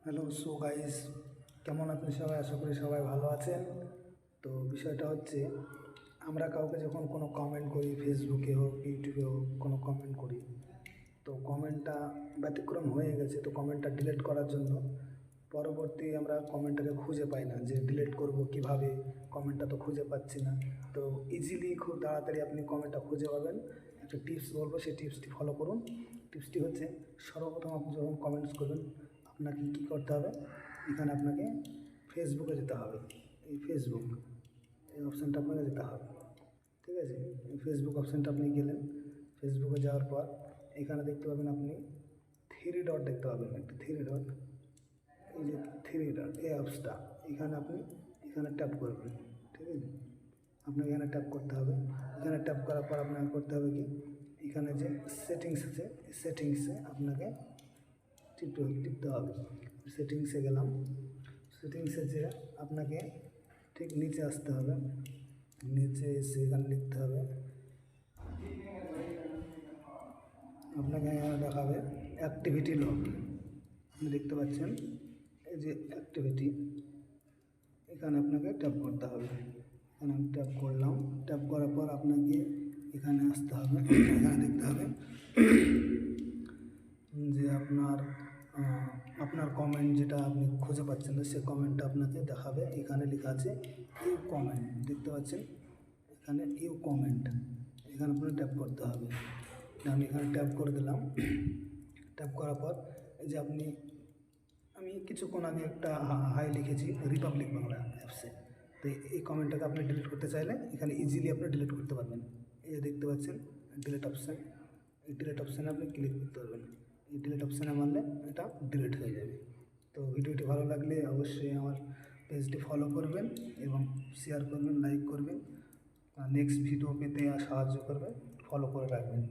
Hello guys, কেমন আছেন সবাই? আশা করি সবাই ভালো আছেন। তো বিষয়টা হচ্ছে, আমরা কাউকে যখন কোনো কমেন্ট করি, ফেসবুকে হোক ইউটিউবে হোক কোনো কমেন্ট করি, তো কমেন্টটা ব্যতিক্রম হয়ে গেছে, তো কমেন্টটা ডিলিট করার জন্য পরবর্তী আমরা কমেন্টটাকে খুঁজে পাই না, যে ডিলিট করব কিভাবে, কমেন্টটা তো খুঁজে পাচ্ছি না। তো ইজিলি খুব তাড়াতাড়ি আপনি কমেন্টটা খুঁজে পাবেন। একটা টিপস বলবো, সেই টিপসটি ফলো করুন। টিপসটি হচ্ছে, সর্বপ্রথম আপনি যখন কমেন্টস করবেন, আপনাকে কী করতে হবে, এখানে আপনাকে ফেসবুকে যেতে হবে। এই ফেসবুক, এই অপশানটা আপনাকে যেতে হবে। ঠিক আছে, এই ফেসবুক অপশানটা আপনি গেলেন। ফেসবুকে যাওয়ার পর এখানে দেখতে পাবেন আপনি থ্রি ডট দেখতে পাবেন, একটা থ্রি ডট। এই যে থ্রি ডট, এই অ্যাপসটা, এখানে আপনি এখানে ট্যাপ করবেন। ঠিক আছে, আপনাকে এখানে ট্যাপ করতে হবে। এখানে ট্যাপ করার পর আপনাকে করতে হবে কি, এখানে যে সেটিংস আছে, এই সেটিংসে আপনাকে টিপতে হবে। সেটিংসে গেলাম। সেটিংসে যে আপনাকে ঠিক নিচে আসতে হবে। নিচে এসে এখানে লিখতে হবে, আপনাকে এখানে দেখাবে অ্যাক্টিভিটি লগ। আপনি দেখতে পাচ্ছেন এই যে অ্যাক্টিভিটি, এখানে আপনাকে ট্যাপ করতে হবে। এখানে আমি ট্যাপ করলাম। ট্যাপ করার পর আপনাকে এখানে আসতে হবে। এখানে দেখতে হবে যে আপনার কমেন্ট যেটা আপনি খুঁজে পাচ্ছেন না, সেই কমেন্টটা আপনাকে দেখাবে। এখানে লেখা আছে ইউ কমেন্ট, দেখতে পাচ্ছেন এখানে ইউ কমেন্ট, এখানে আপনাকে ট্যাপ করতে হবে। আমি এখানে ট্যাপ করে দিলাম। ট্যাপ করার পর এই যে আমি কিছুক্ষণ আগে একটা হাই লিখেছি রিপাবলিক বাংলা অ্যাপসে, তো এই কমেন্টটাকে আপনি ডিলিট করতে চাইলে এখানে ইজিলি আপনি ডিলিট করতে পারবেন। এই যে দেখতে পাচ্ছেন ডিলিট অপশান, এই ডিলিট অপশানে আপনি ক্লিক করতে পারবেন। এই ডিলিট অপশানে মারলে এটা ডিলিট হয়ে যাবে। তো ভিডিওটি ভালো লাগলে অবশ্যই আমার পেজটি ফলো করবেন এবং শেয়ার করবেন, লাইক করবেন। নেক্সট ভিডিও পেতে সাহায্য করবে, ফলো করে রাখবেন।